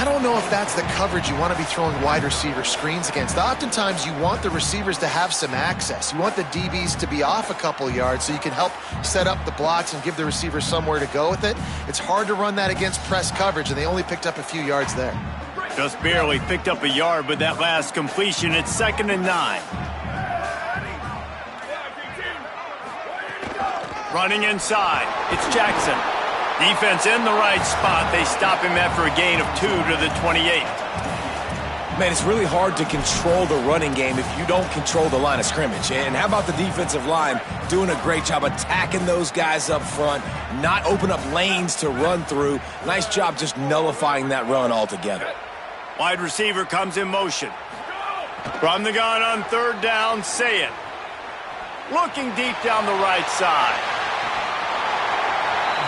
I don't know if that's the coverage you want to be throwing wide receiver screens against. Oftentimes, you want the receivers to have some access. You want the DBs to be off a couple yards so you can help set up the blocks and give the receivers somewhere to go with it. It's hard to run that against press coverage, and they only picked up a few yards there. Just barely picked up a yard with that last completion. It's 2nd and 9. Running inside, it's Jackson. Defense in the right spot. They stop him after a gain of 2 to the 28. Man, it's really hard to control the running game if you don't control the line of scrimmage. And how about the defensive line doing a great job attacking those guys up front, not open up lanes to run through. Nice job just nullifying that run altogether. Wide receiver comes in motion. From the gun on 3rd down, Say It. Looking deep down the right side.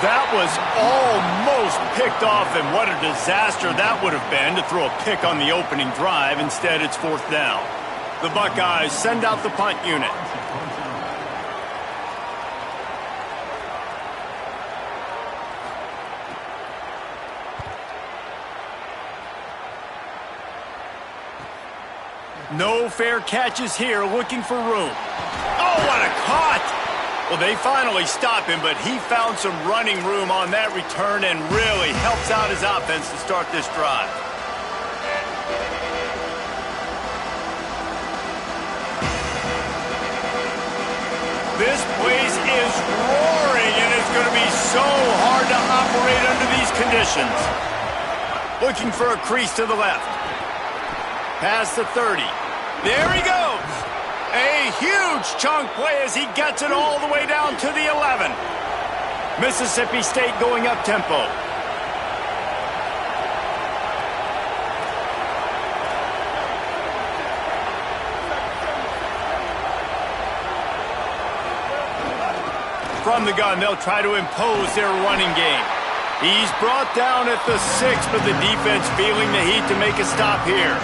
That was almost picked off, and what a disaster that would have been to throw a pick on the opening drive. Instead, it's 4th down. The Buckeyes send out the punt unit. No fair catches here, looking for room. Oh, what a cut! Well, they finally stop him, but he found some running room on that return and really helps out his offense to start this drive. This place is roaring, and it's going to be so hard to operate under these conditions. Looking for a crease to the left. Past the 30. There he goes. A huge chunk play as he gets it all the way down to the 11. Mississippi State going up tempo. From the gun, they'll try to impose their running game. He's brought down at the 6, but the defense feeling the heat to make a stop here.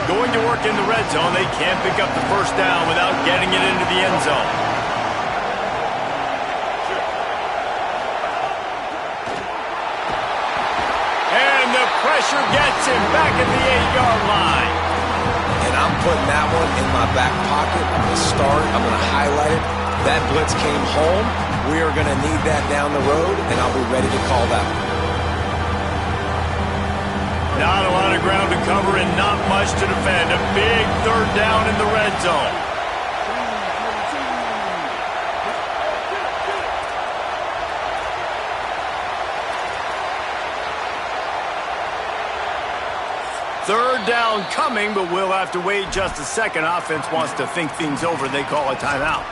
Going to work in the red zone. They can't pick up the 1st down without getting it into the end zone. And the pressure gets him back at the 8-yard line. And I'm putting that one in my back pocket. I'm going to start. I'm going to highlight it. That blitz came home. We are going to need that down the road, and I'll be ready to call that one. Not a lot of ground to cover and not much to defend. A big 3rd down in the red zone. Third down coming, but we'll have to wait just a second. Offense wants to think things over. They call a timeout.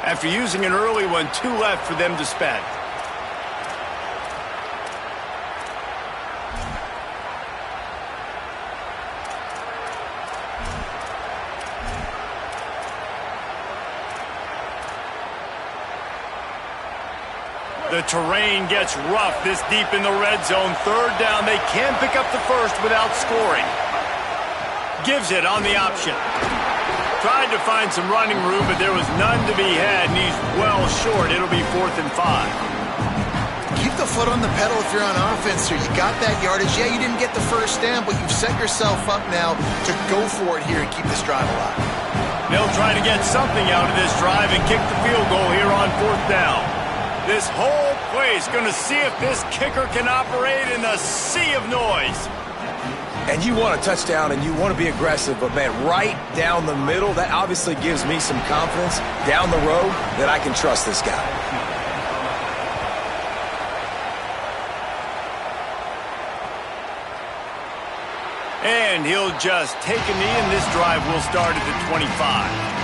After using an early one, 2 left for them to spend. The terrain gets rough this deep in the red zone. 3rd down. They can pick up the 1st without scoring. Gives it on the option. Tried to find some running room, but there was none to be had, and he's well short. It'll be 4th and 5. Keep the foot on the pedal if you're on offense here. You got that yardage. Yeah, you didn't get the 1st down, but you've set yourself up now to go for it here and keep this drive alive. They'll try to get something out of this drive and kick the field goal here on 4th down. This whole place going to see if this kicker can operate in the sea of noise. And you want a touchdown and you want to be aggressive, but man, right down the middle, that obviously gives me some confidence down the road that I can trust this guy. And he'll just take a knee, and this drive will start at the 25.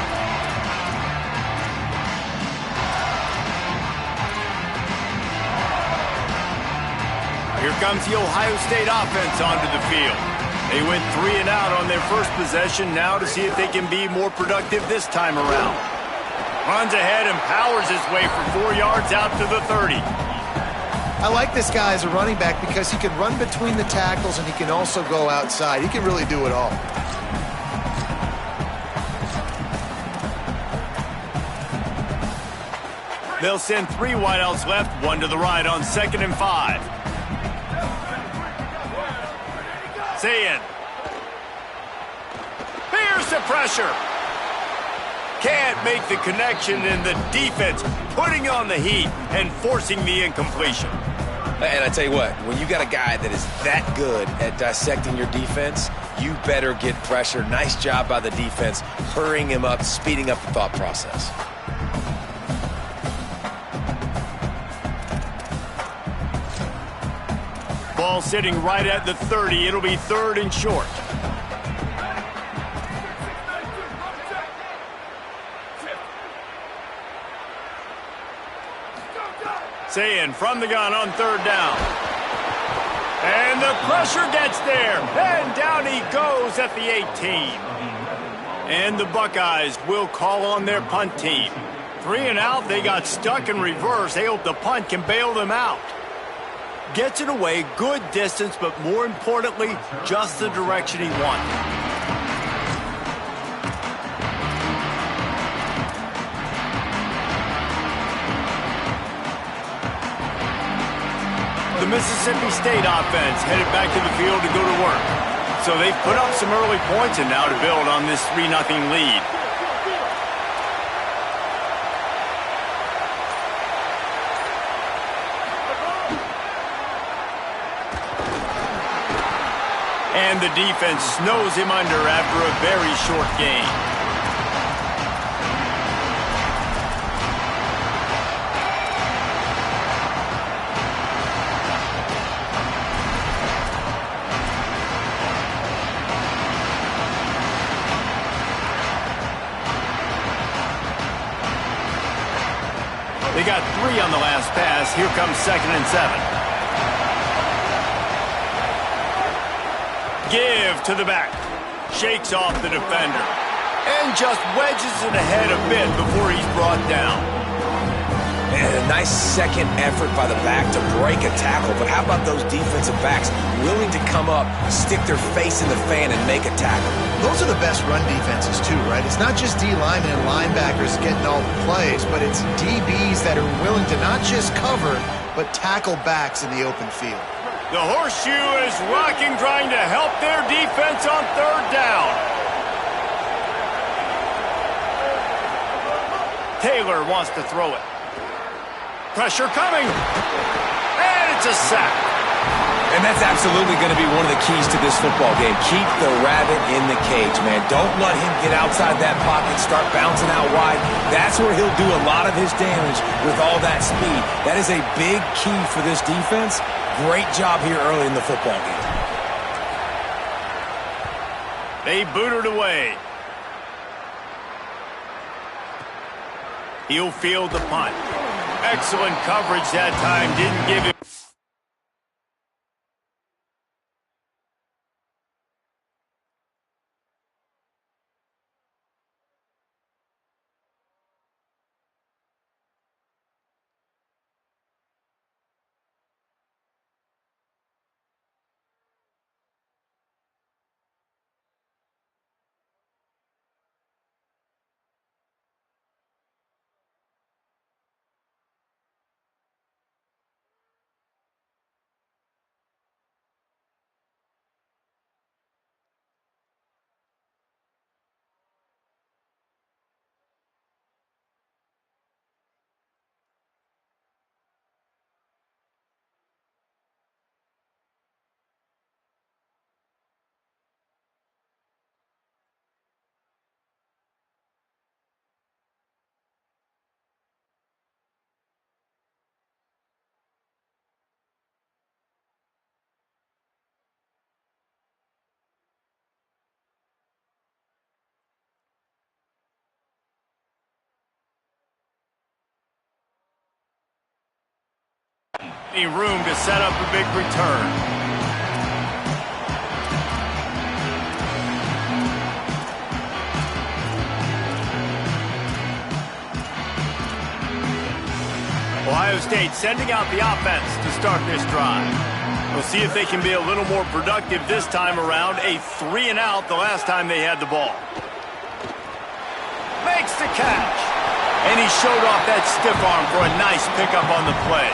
Here comes the Ohio State offense onto the field. They went 3 and out on their first possession, now to see if they can be more productive this time around. Runs ahead and powers his way for 4 yards out to the 30. I like this guy as a running back because he can run between the tackles and he can also go outside. He can really do it all. They'll send 3 wideouts left, 1 to the right on 2nd and 5. Zayin. Here's the pressure. Can't make the connection, and the defense putting on the heat and forcing the incompletion. And I tell you what, when you got a guy that is that good at dissecting your defense, you better get pressure. Nice job by the defense, hurrying him up, speeding up the thought process. Ball sitting right at the 30. It'll be 3rd and short. Zayin from the gun on 3rd down. And the pressure gets there. And down he goes at the 18. And the Buckeyes will call on their punt team. 3 and out. They got stuck in reverse. They hope the punt can bail them out. Gets it away, good distance, but more importantly, just the direction he wanted. The Mississippi State offense headed back to the field to go to work. So they've put up some early points and now to build on this 3-0 lead. And the defense snows him under after a very short game. They got 3 on the last pass. Here comes 2nd and 7. Give to the back. Shakes off the defender. And just wedges it ahead a bit before he's brought down. And a nice second effort by the back to break a tackle. But how about those defensive backs willing to come up, stick their face in the fan, and make a tackle? Those are the best run defenses, too, right? It's not just D linemen and linebackers getting all the plays, but it's DBs that are willing to not just cover, but tackle backs in the open field. The horseshoe is rocking, trying to help their defense on 3rd down. Taylor wants to throw it. Pressure coming. And it's a sack. And that's absolutely going to be one of the keys to this football game. Keep the rabbit in the cage, man. Don't let him get outside that pocket, start bouncing out wide. That's where he'll do a lot of his damage with all that speed. That is a big key for this defense. Great job here early in the football game. They boot it away. He'll field the punt. Excellent coverage that time. Didn't give him. Any room to set up a big return. Ohio State sending out the offense to start this drive. We'll see if they can be a little more productive this time around. A 3 and out the last time they had the ball. Makes the catch. And he showed off that stiff arm for a nice pickup on the play.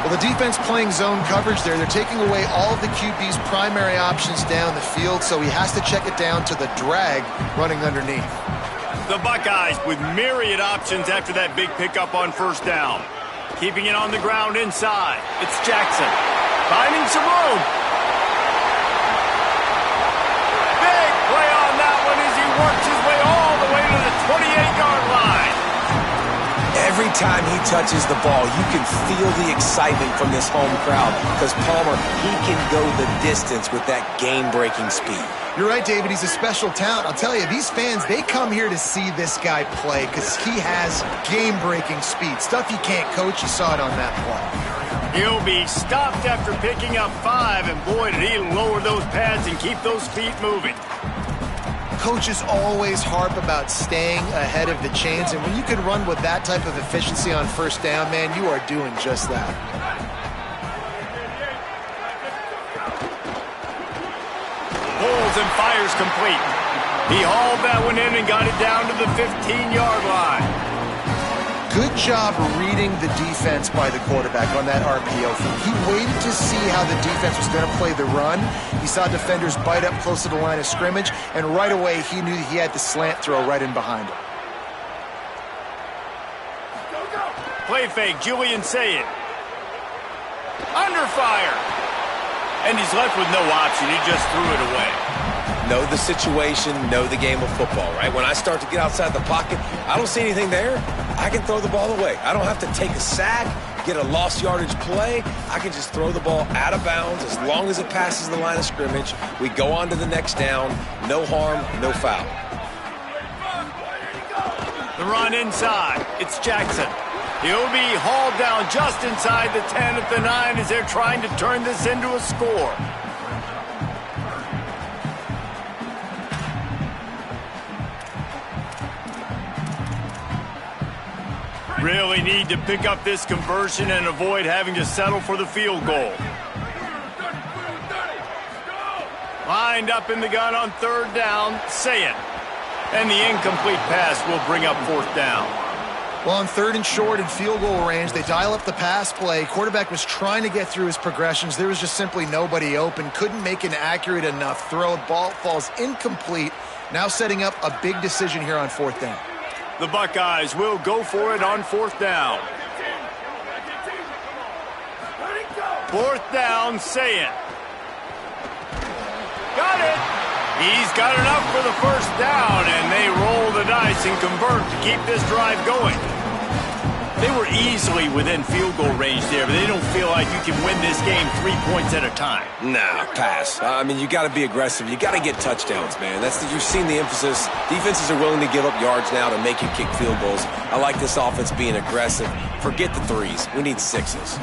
Well, the defense playing zone coverage there. They're taking away all of the QB's primary options down the field, so he has to check it down to the drag running underneath. The Buckeyes with myriad options after that big pickup on first down. Keeping it on the ground inside. It's Jackson. Finding some room. Big play on that one as he works his way all the way to the 28-yard line. Every time he touches the ball, you can feel the excitement from this home crowd because Palmer, he can go the distance with that game-breaking speed. You're right, David. He's a special talent. I'll tell you, these fans, they come here to see this guy play because he has game-breaking speed. Stuff you can't coach. You saw it on that play. He'll be stopped after picking up 5, and boy, did he lower those pads and keep those feet moving. Coaches always harp about staying ahead of the chains, and when you can run with that type of efficiency on first down, man, you are doing just that. Pulls and fires complete. He hauled that one in and got it down to the 15-yard line. Good job reading the defense by the quarterback on that RPO. He waited to see how the defense was going to play the run. He saw defenders bite up close to the line of scrimmage, and right away he knew he had the slant throw right in behind him. Play fake, Julian Sayed. Under fire. And he's left with no option. He just threw it away. Know the situation, know the game of football, right? When I start to get outside the pocket, I don't see anything there. I can throw the ball away. I don't have to take a sack, get a lost yardage play. I can just throw the ball out of bounds as long as it passes the line of scrimmage. We go on to the next down. No harm, no foul. The run inside. It's Jackson. He'll be hauled down just inside the 10 at the 9 as they're trying to turn this into a score. Really need to pick up this conversion and avoid having to settle for the field goal. Lined up in the gun on third down, Sayed. And the incomplete pass will bring up fourth down. Well, on third and short and field goal range, they dial up the pass play. Quarterback was trying to get through his progressions. There was just simply nobody open. Couldn't make an accurate enough throw. Ball falls incomplete. Now setting up a big decision here on fourth down. The Buckeyes will go for it on fourth down. Fourth down, Sayed. Got it. He's got enough for the first down, and they roll the dice and convert to keep this drive going. They were easily within field goal range there, but they don't feel like you can win this game 3 points at a time. Nah, pass. I mean, you got to be aggressive. You got to get touchdowns, man. You've seen the emphasis. Defenses are willing to give up yards now to make you kick field goals. I like this offense being aggressive. Forget the threes. We need sixes.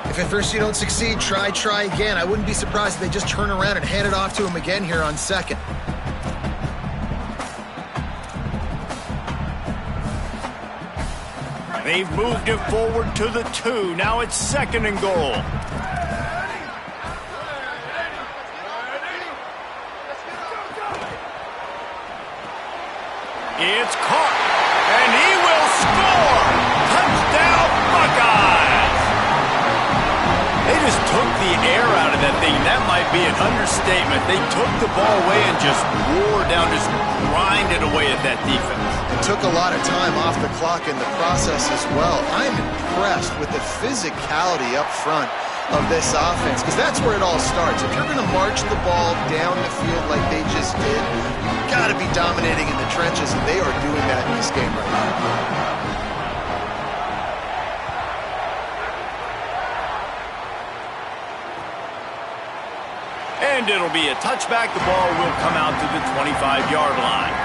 If at first you don't succeed, try again. I wouldn't be surprised if they just turn around and hand it off to him again here on second. They've moved it forward to the 2. Now it's second and goal. It's caught, and he will score! Touchdown, Buckeyes! They just took the air out of that thing. That might be an understatement. They took the ball away and just wore down, just grinded away at that defense. It took a lot of time off the clock in the process as well. I'm impressed with the physicality up front of this offense, because that's where it all starts. If you're going to march the ball down the field like they just did, you've got to be dominating in the trenches, and they are doing that in this game right now. And it'll be a touchback. The ball will come out to the 25-yard line.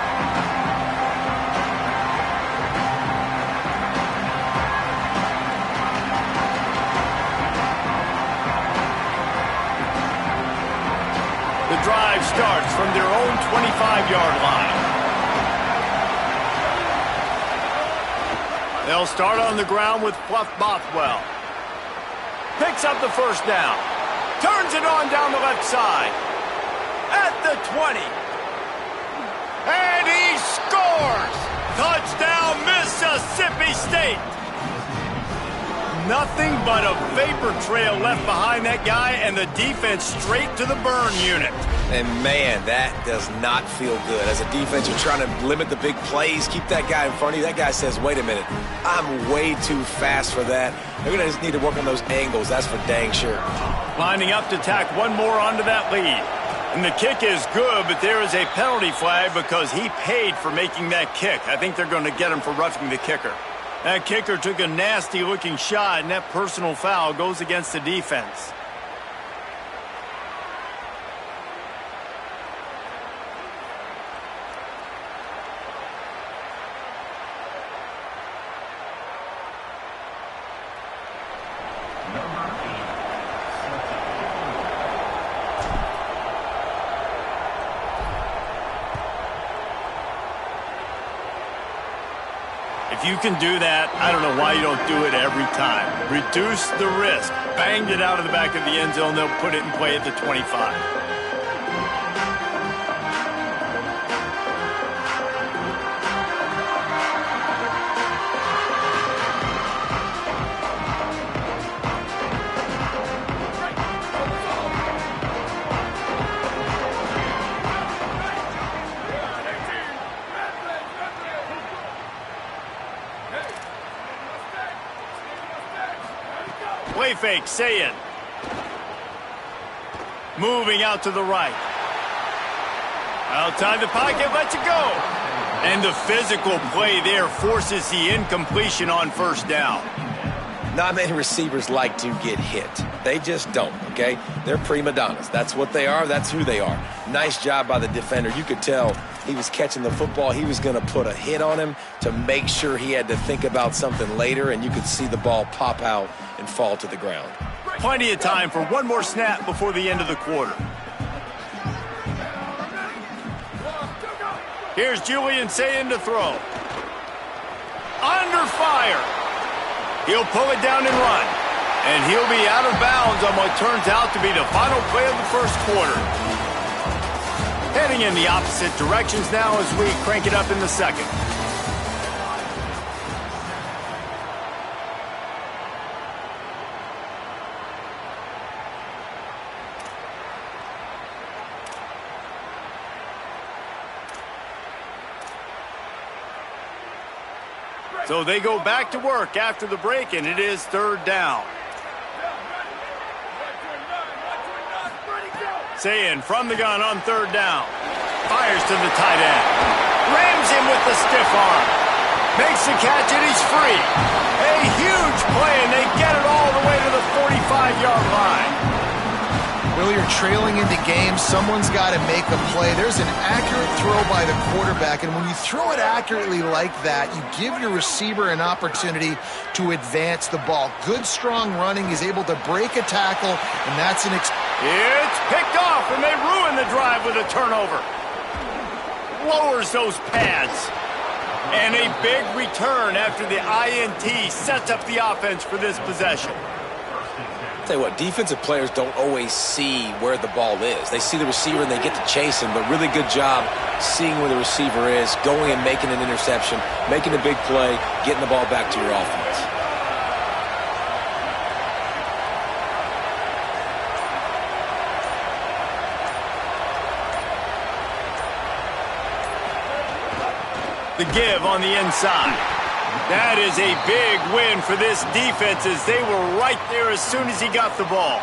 The drive starts from their own 25-yard line. They'll start on the ground with Fluff Bothwell. Picks up the first down. Turns it on down the left side. At the 20. And he scores! Touchdown, Mississippi! Mississippi State. Nothing but a vapor trail left behind that guy, and the defense straight to the burn unit. And, man, that does not feel good. As a defense, you're trying to limit the big plays, keep that guy in front of you. That guy says, wait a minute, I'm way too fast for that. They're going to just need to work on those angles. That's for dang sure. Lining up to tack one more onto that lead. And the kick is good, but there is a penalty flag because he paid for making that kick. I think they're going to get him for roughing the kicker. That kicker took a nasty-looking shot, and that personal foul goes against the defense. If you can do that, I don't know why you don't do it every time. Reduce the risk. Banged it out of the back of the end zone. They'll put it in play at the 25. Play fake, Sayin. Moving out to the right. Outside the pocket, lets it go. And the physical play there forces the incompletion on first down. Not many receivers like to get hit. They just don't, okay? They're prima donnas. That's what they are. That's who they are. Nice job by the defender. You could tell he was catching the football. He was going to put a hit on him to make sure he had to think about something later, and you could see the ball pop out and fall to the ground. Plenty of time for one more snap before the end of the quarter. Here's Julian Sayin to throw. Under fire. He'll pull it down and run. And he'll be out of bounds on what turns out to be the final play of the first quarter. Heading in the opposite directions now as we crank it up in the second. So they go back to work after the break, and it is third down. Sayin from the gun on third down. Fires to the tight end. Rams him with the stiff arm. Makes the catch, and he's free. A huge play, and they get it all the way to the 45-yard line. Well, you're trailing into games. Someone's got to make a play. There's an accurate throw by the quarterback, and when you throw it accurately like that, you give your receiver an opportunity to advance the ball. Good, strong running. He's able to break a tackle, and that's an... It's picked off, and they ruin the drive with a turnover. Lowers those pads. And a big return after the INT sets up the offense for this possession. Tell you what, defensive players don't always see where the ball is. They see the receiver and they get to chase him, but really good job seeing where the receiver is, going and making an interception, making a big play, getting the ball back to your offense. The give on the inside. That is a big win for this defense as they were right there as soon as he got the ball.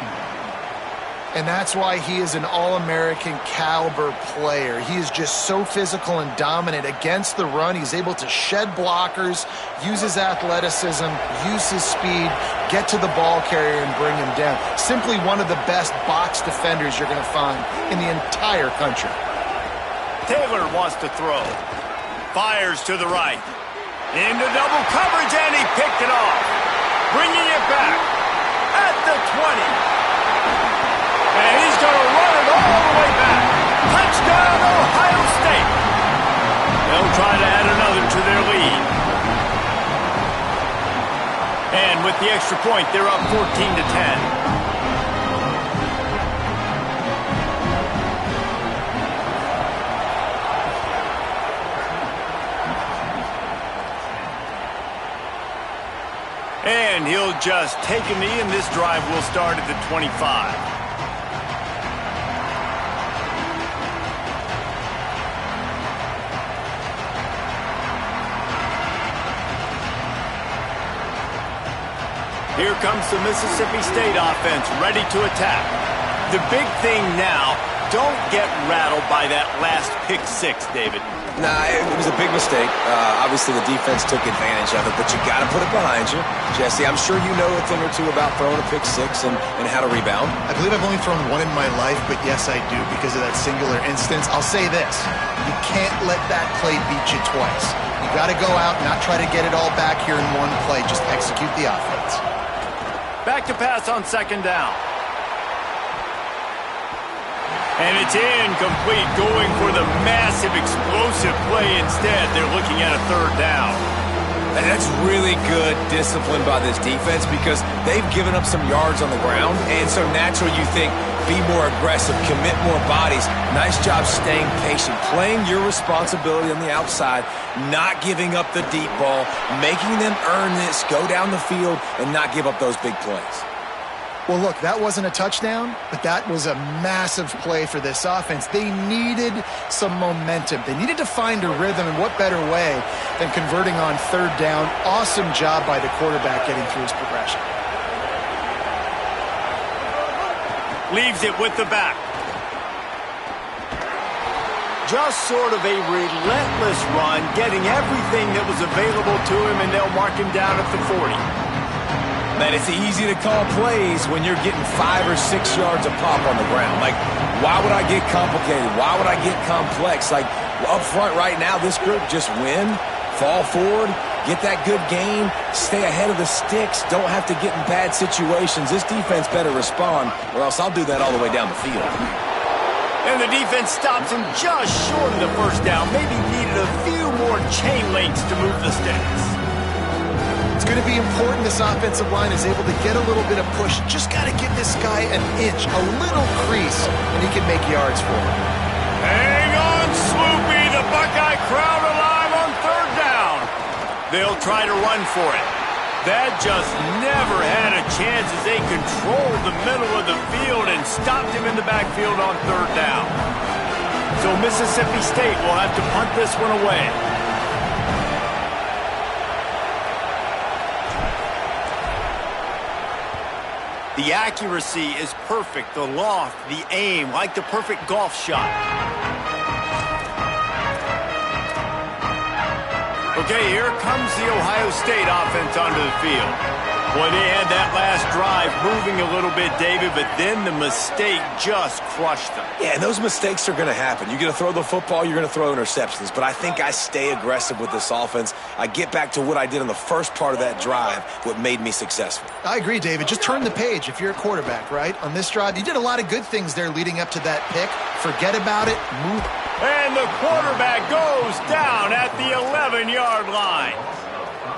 And that's why he is an All-American caliber player. He is just so physical and dominant against the run. He's able to shed blockers, use his athleticism, use his speed, get to the ball carrier and bring him down. Simply one of the best box defenders you're going to find in the entire country. Taylor wants to throw. Fires to the right. Into double coverage, and he picked it off. Bringing it back at the 20. And he's going to run it all the way back. Touchdown, Ohio State. They'll try to add another to their lead. And with the extra point, they're up 14-10. And he'll just take a knee, and this drive will start at the 25. Here comes the Mississippi State offense, ready to attack. The big thing now, don't get rattled by that last pick six, David. Nah, it was a big mistake. Obviously, the defense took advantage of it, but you got to put it behind you. Jesse, I'm sure you know a thing or two about throwing a pick six and how to rebound. I believe I've only thrown one in my life, but yes, I do because of that singular instance. I'll say this. You can't let that play beat you twice. You got to go out and not try to get it all back here in one play. Just execute the offense. Back to pass on second down. And it's incomplete, going for the massive, explosive play instead. They're looking at a third down. And that's really good discipline by this defense because they've given up some yards on the ground. And so naturally you think, be more aggressive, commit more bodies. Nice job staying patient, playing your responsibility on the outside, not giving up the deep ball, making them earn this, go down the field, and not give up those big plays. Well, look, that wasn't a touchdown, but that was a massive play for this offense. They needed some momentum. They needed to find a rhythm, and what better way than converting on third down. Awesome job by the quarterback getting through his progression. Leaves it with the back. Just sort of a relentless run, getting everything that was available to him, and they'll mark him down at the 40. Man, it's easy to call plays when you're getting 5 or 6 yards of pop on the ground. Like, why would I get complicated? Why would I get complex? Like, up front right now, this group just win, fall forward, get that good gain, stay ahead of the sticks, don't have to get in bad situations. This defense better respond, or else I'll do that all the way down the field. And the defense stops him just short of the first down. Maybe needed a few more chain links to move the sticks. It's going to be important this offensive line is able to get a little bit of push. Just got to give this guy an inch, a little crease, and he can make yards for him. Hang on, Sloopy. The Buckeye crowd alive on third down. They'll try to run for it. That just never had a chance as they controlled the middle of the field and stopped him in the backfield on third down. So Mississippi State will have to punt this one away. The accuracy is perfect, the loft, the aim, like the perfect golf shot. Okay, here comes the Ohio State offense onto the field. Boy, they had that last drive moving a little bit, David, but then the mistake just crushed them. Yeah, and those mistakes are going to happen. You're going to throw the football, you're going to throw interceptions. But I think I stay aggressive with this offense. I get back to what I did in the first part of that drive, what made me successful. I agree, David. Just turn the page if you're a quarterback, right? On this drive, you did a lot of good things there leading up to that pick. Forget about it. Move. And the quarterback goes down at the 11-yard line.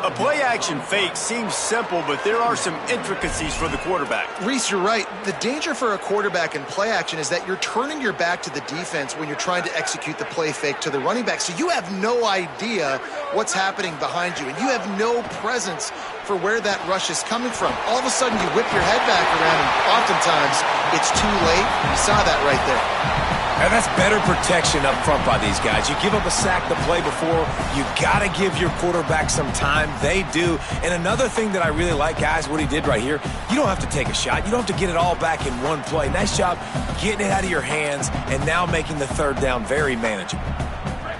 A play-action fake seems simple, but there are some intricacies for the quarterback. Reese, you're right. The danger for a quarterback in play-action is that you're turning your back to the defense when you're trying to execute the play fake to the running back. So you have no idea what's happening behind you, and you have no presence for where that rush is coming from. All of a sudden, you whip your head back around, and oftentimes it's too late. You saw that right there. And that's better protection up front by these guys. You give up a sack the play before, you got to give your quarterback some time. They do. And another thing that I really like, guys, what he did right here, you don't have to take a shot. You don't have to get it all back in one play. Nice job getting it out of your hands and now making the third down very manageable.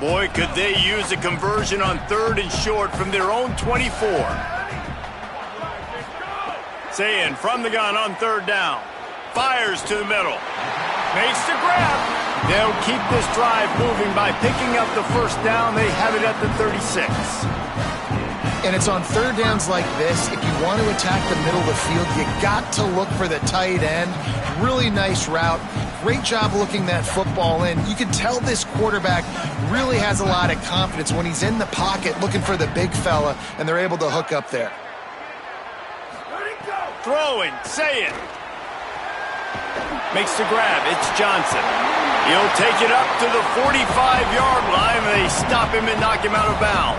Boy, could they use a conversion on third and short from their own 24. Saying from the gun on third down. Fires to the middle. Makes the grab. They'll keep this drive moving by picking up the first down. They have it at the 36. And it's on third downs like this. If you want to attack the middle of the field, you got to look for the tight end. Really nice route. Great job looking that football in. You can tell this quarterback really has a lot of confidence when he's in the pocket looking for the big fella, and they're able to hook up there. Throwing, say it. Makes the grab. It's Johnson. He'll take it up to the 45-yard line, and they stop him and knock him out of bounds.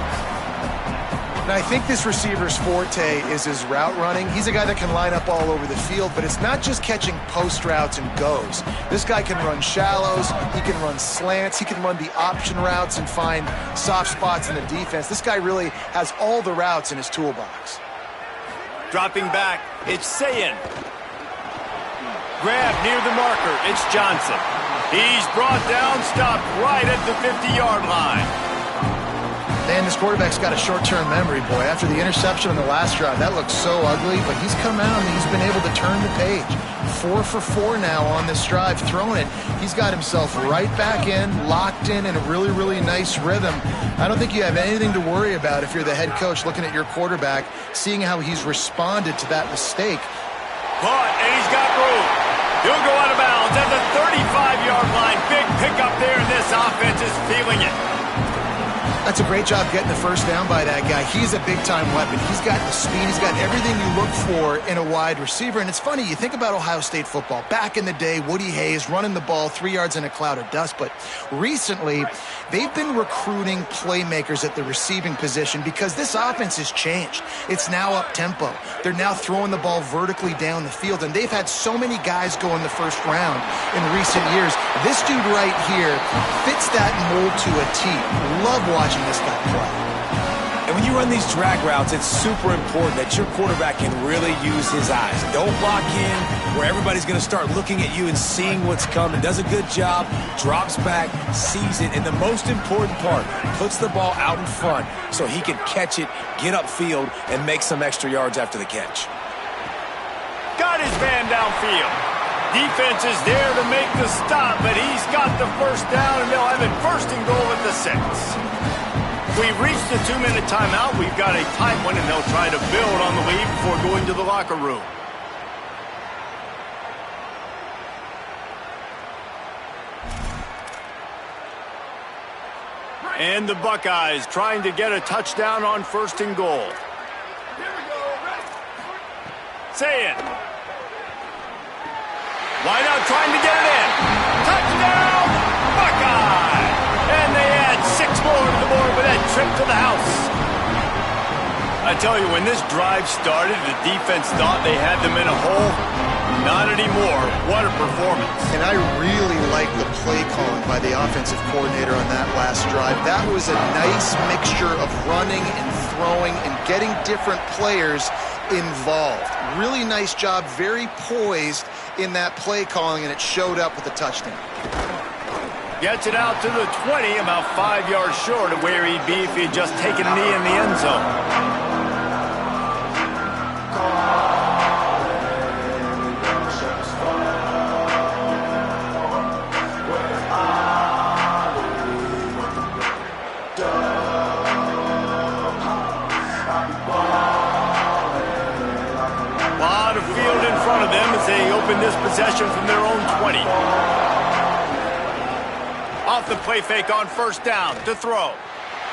And I think this receiver's forte is his route running. He's a guy that can line up all over the field, but it's not just catching post routes and goes. This guy can run shallows, he can run slants, he can run the option routes and find soft spots in the defense. This guy really has all the routes in his toolbox. Dropping back, it's Sayin. Grab near the marker, it's Johnson. He's brought down, stopped right at the 50-yard line. Man, this quarterback's got a short-term memory, boy. After the interception on the last drive, that looked so ugly, but he's come out and he's been able to turn the page. 4 for 4 now on this drive, throwing it. He's got himself right back in, locked in a really, really nice rhythm. I don't think you have anything to worry about if you're the head coach looking at your quarterback, seeing how he's responded to that mistake. Caught, and he's got room. He'll go out of bounds at the 35-yard line. Big pickup there, and this offense is feeling it. That's a great job getting the first down by that guy. He's a big-time weapon. He's got the speed. He's got everything you look for in a wide receiver. And it's funny, you think about Ohio State football. Back in the day, Woody Hayes running the ball 3 yards in a cloud of dust. But recently, they've been recruiting playmakers at the receiving position because this offense has changed. It's now up-tempo. They're now throwing the ball vertically down the field. And they've had so many guys go in the first round in recent years. This dude right here fits that mold to a T. Love watching this guy play. And when you run these drag routes, it's super important that your quarterback can really use his eyes. Don't lock in where everybody's going to start looking at you and seeing what's coming. Does a good job, drops back, sees it, and the most important part, puts the ball out in front so he can catch it, get upfield, and make some extra yards after the catch. Got his man downfield. Defense is there to make the stop, but he's got the first down, and they'll have it first and goal at the 6. We've reached the 2-minute timeout. We've got a tight one, and they'll try to build on the lead before going to the locker room. And the Buckeyes trying to get a touchdown on first and goal. Say it. Why not trying to get it in? Touchdown, Buckeye! And they add 6 more to the board with that trip to the house. I tell you, when this drive started, the defense thought they had them in a hole. Not anymore. What a performance. And I really like the play calling by the offensive coordinator on that last drive. That was a nice mixture of running and throwing and getting different players involved. Really nice job, very poised in that play calling, and it showed up with a touchdown. Gets it out to the 20, about 5 yards short of where he'd be if he'd just taken a knee in the end zone. Lot of field in front of them as they open this possession from their own 20. Off the play fake on first down to throw.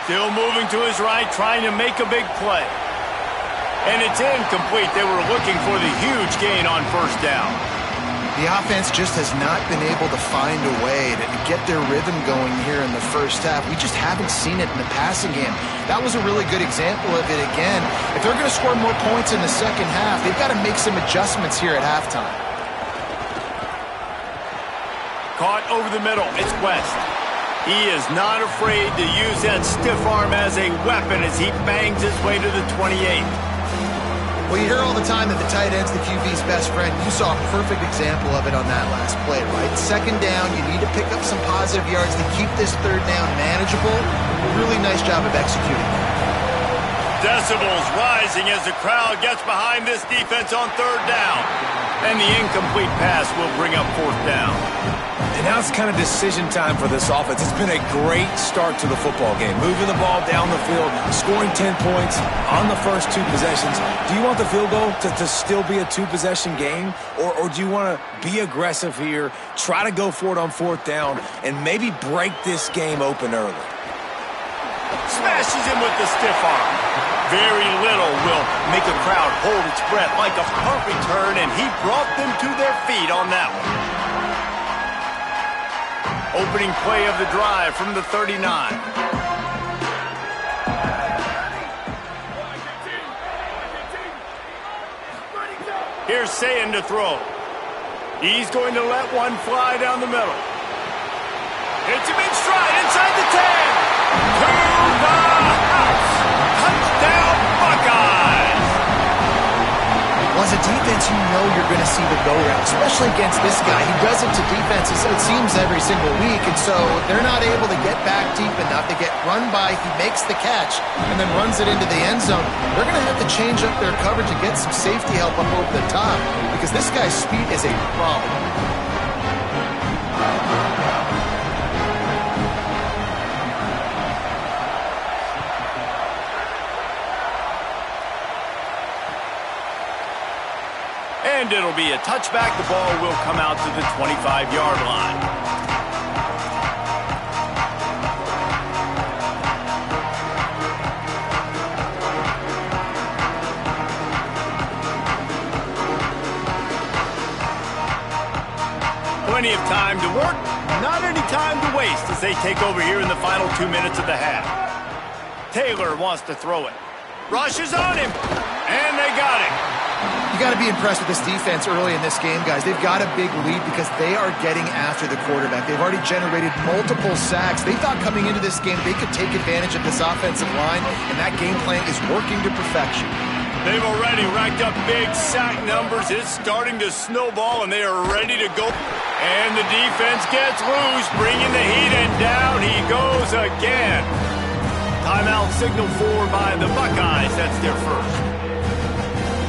Still moving to his right, trying to make a big play. And it's incomplete. They were looking for the huge gain on first down. The offense just has not been able to find a way to get their rhythm going here in the first half. We just haven't seen it in the passing game. That was a really good example of it again. If they're going to score more points in the second half, they've got to make some adjustments here at halftime. Caught over the middle. It's West. He is not afraid to use that stiff arm as a weapon as he bangs his way to the 28. Well, you hear all the time that the tight end's the QB's best friend. You saw a perfect example of it on that last play, right? Second down, you need to pick up some positive yards to keep this third down manageable. Really nice job of executing that. Decibels rising as the crowd gets behind this defense on third down. And the incomplete pass will bring up fourth down. And now it's kind of decision time for this offense. It's been a great start to the football game. Moving the ball down the field, scoring 10 points on the first 2 possessions. Do you want the field goal to still be a 2-possession game? Or do you want to be aggressive here, try to go for it on fourth down, and maybe break this game open early? Smashes him with the stiff arm. Very little will make a crowd hold its breath like a punt return, and he brought them to their feet on that one. Opening play of the drive from the 39. Here's Sayin to throw. He's going to let one fly down the middle. Hits him in stride inside the 10. To the house. Touchdown, Buckeyes. Well, as a defense, you know you're going to see the go-route, especially against this guy. He does it to defenses, it seems, every single week, and so they're not able to get back deep enough. They get run by, he makes the catch, and then runs it into the end zone. They're going to have to change up their coverage and get some safety help up over the top, because this guy's speed is a problem. And it'll be a touchback. The ball will come out to the 25-yard line. Plenty of time to work, not any time to waste as they take over here in the final 2 minutes of the half. Taylor wants to throw it. Rushes on him, and they got him. You got to be impressed with this defense early in this game, guys. They've got a big lead because they are getting after the quarterback. They've already generated multiple sacks. They thought coming into this game they could take advantage of this offensive line, and that game plan is working to perfection. They've already racked up big sack numbers. It's starting to snowball, and they are ready to go. And the defense gets loose, bringing the heat, and down he goes again. Timeout signaled for by the Buckeyes. That's their first.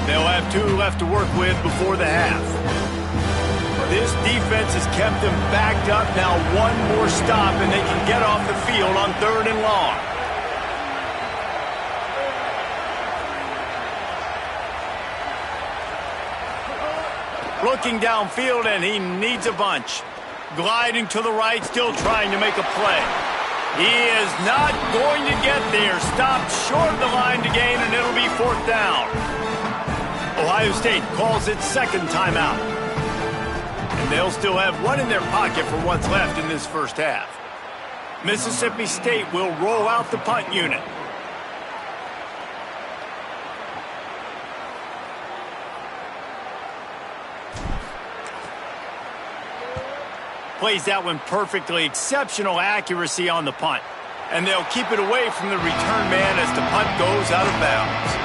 They'll have 2 left to work with before the half. This defense has kept them backed up. Now one more stop, and they can get off the field on 3rd and long. Looking downfield, and he needs a bunch. Gliding to the right, still trying to make a play. He is not going to get there. Stopped short of the line to gain, and it'll be 4th down. Ohio State calls its second timeout. And they'll still have one in their pocket for what's left in this first half. Mississippi State will roll out the punt unit. Plays that one perfectly. Exceptional accuracy on the punt. And they'll keep it away from the return man as the punt goes out of bounds.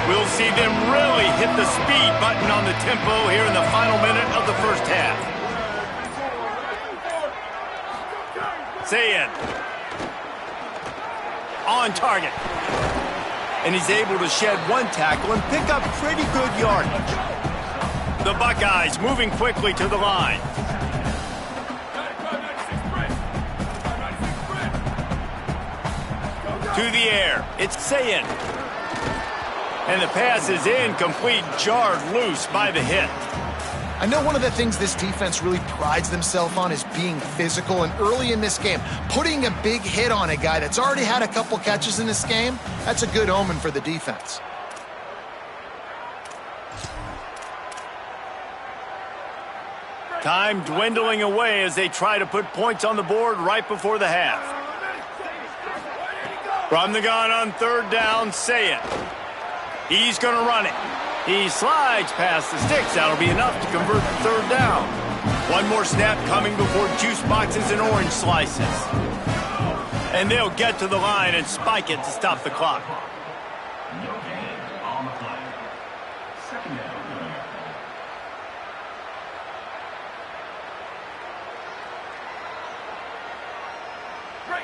We'll see them really hit the speed button on the tempo here in the final minute of the first half. Sayin on target. And he's able to shed one tackle and pick up pretty good yardage. The Buckeyes moving quickly to the line. To the air. It's Sayin. And the pass is incomplete, jarred loose by the hit. I know one of the things this defense really prides themselves on is being physical, and early in this game, putting a big hit on a guy that's already had a couple catches in this game, that's a good omen for the defense. Time dwindling away as they try to put points on the board right before the half. From the gun on 3rd down, Sayin. He's going to run it. He slides past the sticks. That'll be enough to convert the 3rd down. One more snap coming before juice boxes and orange slices. And they'll get to the line and spike it to stop the clock.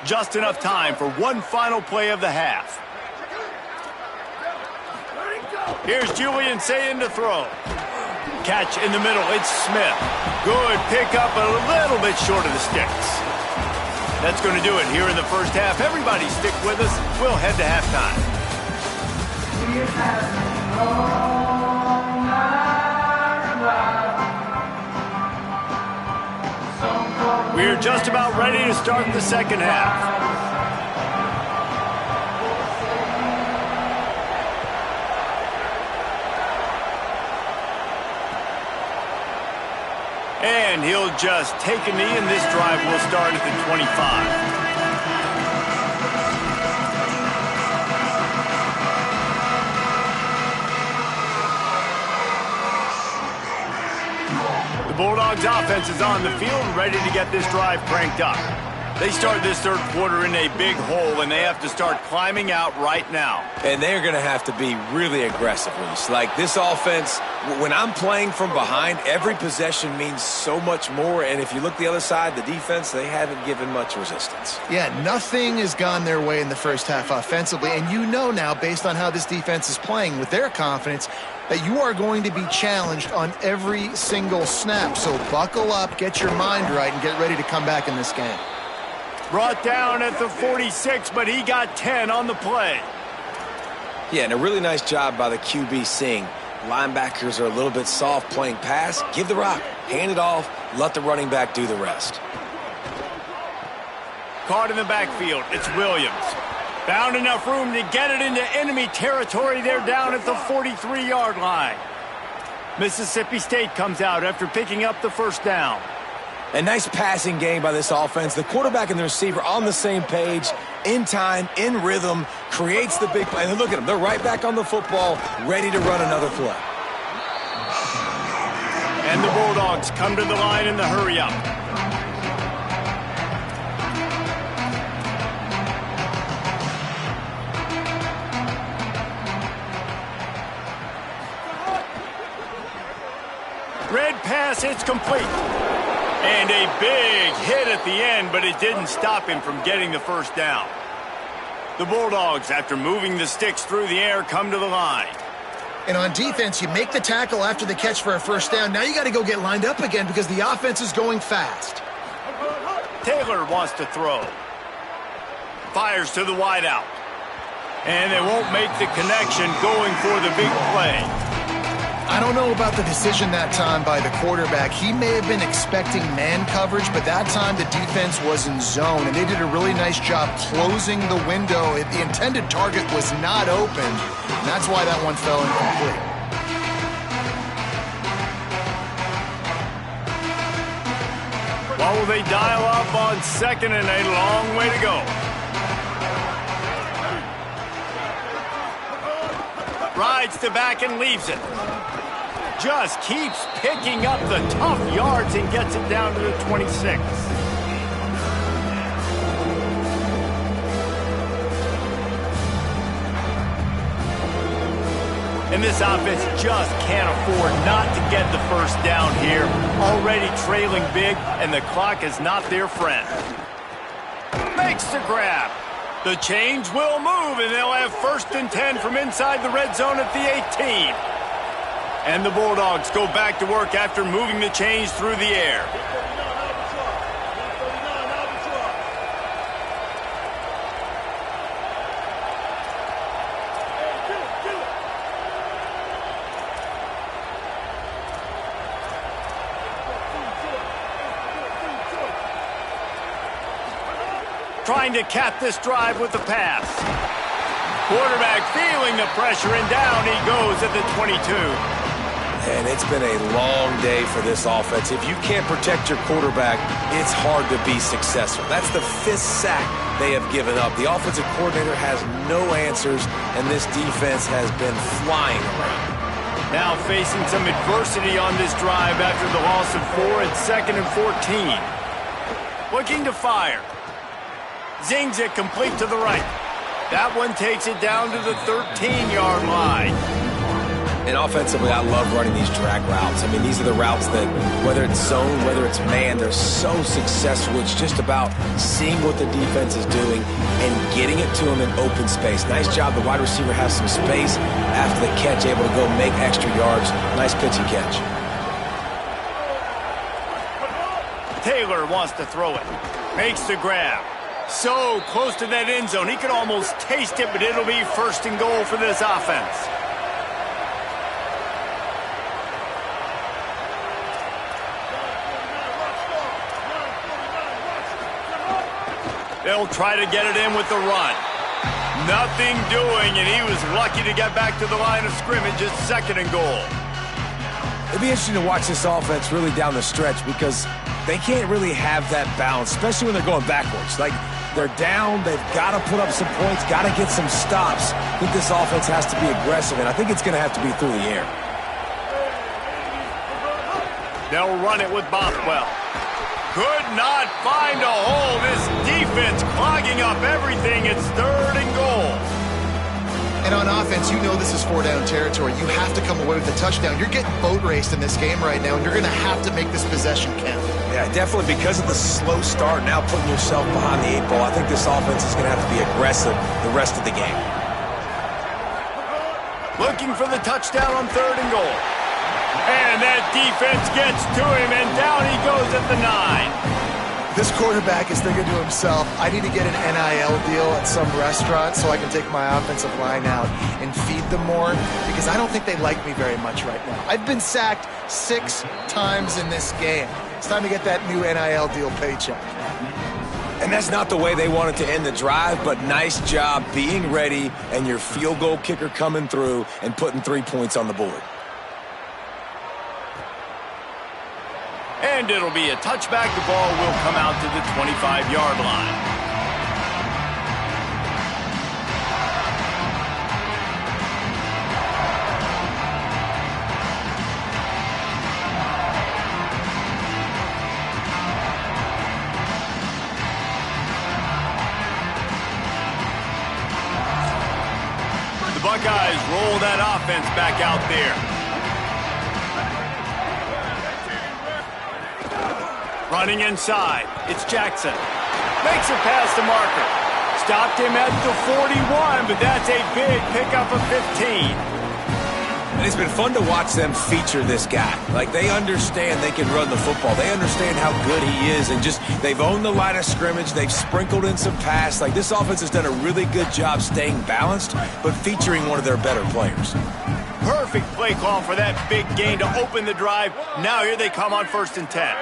Just enough time for one final play of the half. Here's Julian Sayin to throw. Catch in the middle, it's Smith. Good pickup, a little bit short of the sticks. That's going to do it here in the first half. Everybody stick with us. We'll head to halftime. We're just about ready to start the second half. And he'll just take a knee, and this drive will start at the 25. The Bulldogs offense is on the field, ready to get this drive cranked up. They start this third quarter in a big hole, and they have to start climbing out right now. And they're going to have to be really aggressive, Reese. Like, this offense, when I'm playing from behind, every possession means so much more. And if you look the other side, the defense, they haven't given much resistance. Yeah, nothing has gone their way in the first half offensively. And you know now, based on how this defense is playing with their confidence, that you are going to be challenged on every single snap. So buckle up, get your mind right, and get ready to come back in this game. Brought down at the 46, but he got 10 on the play. Yeah, and a really nice job by the QB seeing linebackers are a little bit soft playing pass. Give the rock, hand it off, let the running back do the rest. Caught in the backfield, it's Williams. Found enough room to get it into enemy territory. They're down at the 43-yard line. Mississippi State comes out after picking up the first down. A nice passing game by this offense. The quarterback and the receiver on the same page, in time, in rhythm, creates the big play. And look at them. They're right back on the football, ready to run another play. And the Bulldogs come to the line in the hurry-up. Red pass, it's complete. And a big hit at the end, but it didn't stop him from getting the first down. The Bulldogs, after moving the sticks through the air, come to the line. And on defense, you make the tackle after the catch for a first down. Now you got to go get lined up again because the offense is going fast. Taylor wants to throw. Fires to the wideout. And they won't make the connection going for the big play. I don't know about the decision that time by the quarterback. He may have been expecting man coverage, but that time the defense was in zone, and they did a really nice job closing the window. The intended target was not open, and that's why that one fell incomplete. Well, will they dial up on second and a long way to go? Rides to back and leaves it. Just keeps picking up the tough yards and gets it down to the 26. And this offense just can't afford not to get the first down here. Already trailing big, and the clock is not their friend. Makes the grab. The chains will move, and they'll have first and 10 from inside the red zone at the 18. And the Bulldogs go back to work after moving the chains through the air. Trying to cap this drive with the pass. Quarterback feeling the pressure, and down he goes at the 22. And it's been a long day for this offense. If you can't protect your quarterback, it's hard to be successful. That's the 5th sack they have given up. The offensive coordinator has no answers, and this defense has been flying around. Now facing some adversity on this drive after the loss of 4 at 2nd and 14. Looking to fire. Zings it complete to the right. That one takes it down to the 13-yard line. And offensively, I love running these drag routes. I mean, these are the routes that, whether it's zone, whether it's man, they're so successful. It's just about seeing what the defense is doing and getting it to them in open space. Nice job. The wide receiver has some space after the catch, able to go make extra yards. Nice pitch and catch. Taylor wants to throw it. Makes the grab. So close to that end zone. He could almost taste it, but it'll be first and goal for this offense. They'll try to get it in with the run. Nothing doing, and he was lucky to get back to the line of scrimmage at 2nd and goal. It'd be interesting to watch this offense really down the stretch because they can't really have that balance, especially when they're going backwards. Like, they're down, they've got to put up some points, got to get some stops. I think this offense has to be aggressive, and I think it's going to have to be through the air. They'll run it with Bothwell. Could not find a hole. This defense clogging up everything. It's 3rd and goal. And on offense, you know this is 4-down territory. You have to come away with a touchdown. You're getting boat raced in this game right now, and you're going to have to make this possession count. Yeah, definitely because of the slow start, now putting yourself behind the 8 ball. I think this offense is going to have to be aggressive the rest of the game. Looking for the touchdown on 3rd and goal. And that defense gets to him, and down he goes at the 9. This quarterback is thinking to himself, I need to get an NIL deal at some restaurant so I can take my offensive line out and feed them more, because I don't think they like me very much right now. I've been sacked 6 times in this game. It's time to get that new NIL deal paycheck. And that's not the way they wanted to end the drive, but nice job being ready and your field goal kicker coming through and putting 3 points on the board. And it'll be a touchback. The ball will come out to the 25-yard line. The Buckeyes roll that offense back out there. Running inside, it's Jackson. Makes a pass to Marker. Stopped him at the 41, but that's a big pickup of 15. And it's been fun to watch them feature this guy. Like, they understand they can run the football. They understand how good he is, and just they've owned the line of scrimmage. They've sprinkled in some pass. Like, this offense has done a really good job staying balanced, but featuring one of their better players. Perfect play call for that big gain to open the drive. Now here they come on 1st and 10.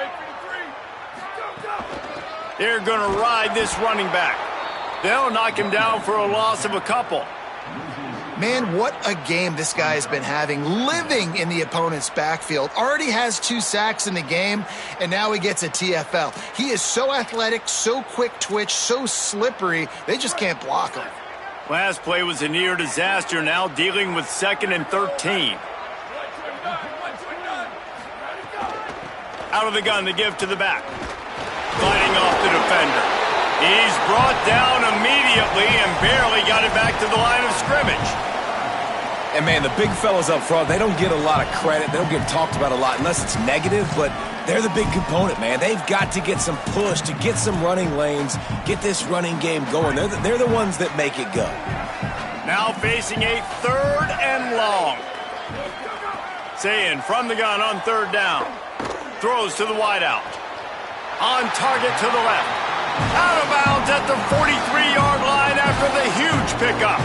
They're going to ride this running back. They'll knock him down for a loss of a couple. Man, what a game this guy has been having, living in the opponent's backfield. Already has 2 sacks in the game, and now he gets a TFL. He is so athletic, so quick twitch, so slippery, they just can't block him. Last play was a near disaster, now dealing with 2nd and 13. Out of the gun, the give to the back. Fighting off the defender. He's brought down immediately and barely got it back to the line of scrimmage. And, man, the big fellas up front, they don't get a lot of credit. They don't get talked about a lot unless it's negative, but they're the big component, man. They've got to get some push to get some running lanes, get this running game going. They're the ones that make it go. Now facing a 3rd and long. Sayin from the gun on 3rd down. Throws to the wideout. On target to the left. Out of bounds at the 43-yard line after the huge pickup.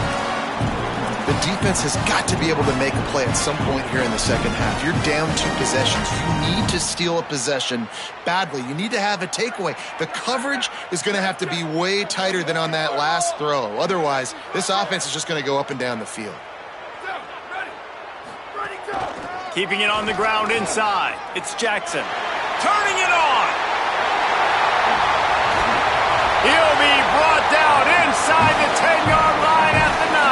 The defense has got to be able to make a play at some point here in the second half. You're down 2 possessions. You need to steal a possession badly. You need to have a takeaway. The coverage is going to have to be way tighter than on that last throw. Otherwise, this offense is just going to go up and down the field. Keeping it on the ground inside. It's Jackson. Turning it on. He'll be brought down inside the 10-yard line at the 9.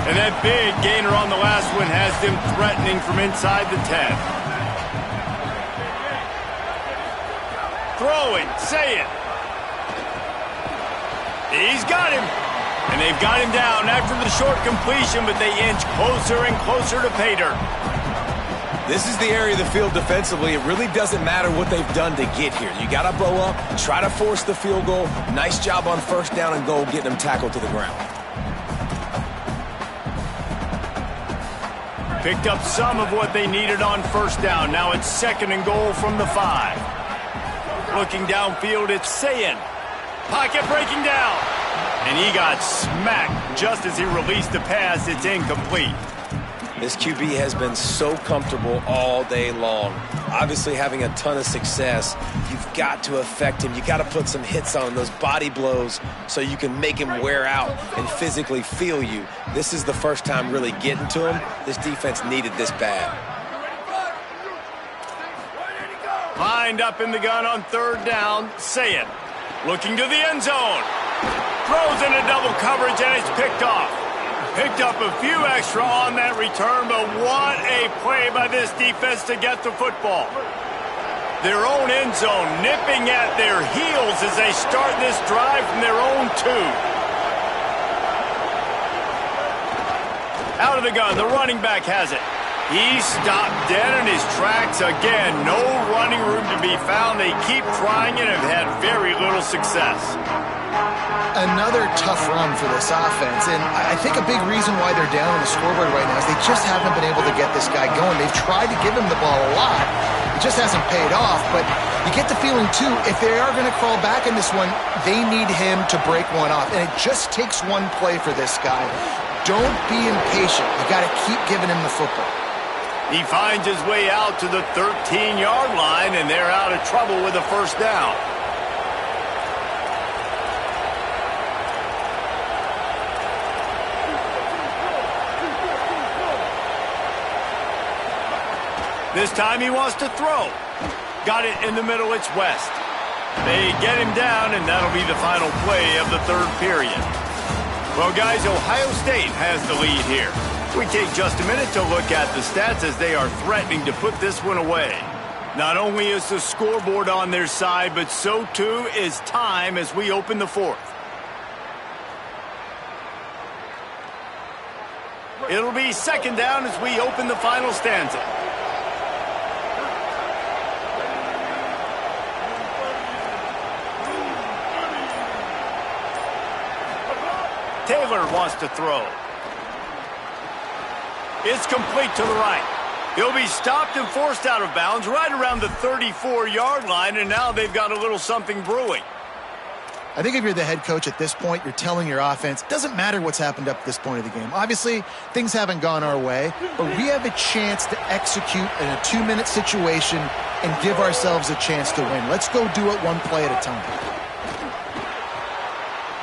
And that big gainer on the last one has them threatening from inside the 10. Throwing, say it. He's got him. And they've got him down after the short completion, but they inch closer and closer to pay dirt. This is the area of the field defensively. It really doesn't matter what they've done to get here. You got to blow up, try to force the field goal. Nice job on 1st down and goal, getting them tackled to the ground. Picked up some of what they needed on 1st down. Now it's 2nd and goal from the 5. Looking downfield, it's Sayin. Pocket breaking down. And he got smacked just as he released the pass. It's incomplete. This QB has been so comfortable all day long. Obviously having a ton of success. You've got to affect him. You got to put some hits on him, those body blows, so you can make him wear out and physically feel you. This is the first time really getting to him. This defense needed this bad. Lined up in the gun on third down. Say it. Looking to the end zone. Throws into double coverage, and it's picked off. Picked up a few extra on that return, but what a play by this defense to get the football. Their own end zone nipping at their heels as they start this drive from their own 2. Out of the gun, the running back has it. He stopped dead in his tracks again. No running room to be found. They keep trying and have had very little success. Another tough run for this offense, and I think a big reason why they're down on the scoreboard right now is they just haven't been able to get this guy going. They've tried to give him the ball a lot. It just hasn't paid off, but you get the feeling, too, if they are going to crawl back in this one, they need him to break one off, and it just takes one play for this guy. Don't be impatient. You got to keep giving him the football. He finds his way out to the 13-yard line, and they're out of trouble with a first down. This time he wants to throw. Got it in the middle, it's West. They get him down, and that'll be the final play of the third period. Well, guys, Ohio State has the lead here. We take just a minute to look at the stats as they are threatening to put this one away. Not only is the scoreboard on their side, but so too is time as we open the fourth. It'll be second down as we open the final stanza. Taylor wants to throw. It's complete to the right. He'll be stopped and forced out of bounds right around the 34-yard line, and now they've got a little something brewing. I think if you're the head coach at this point, you're telling your offense, it doesn't matter what's happened up to this point of the game. Obviously, things haven't gone our way, but we have a chance to execute in a 2-minute situation and give ourselves a chance to win. Let's go do it one play at a time.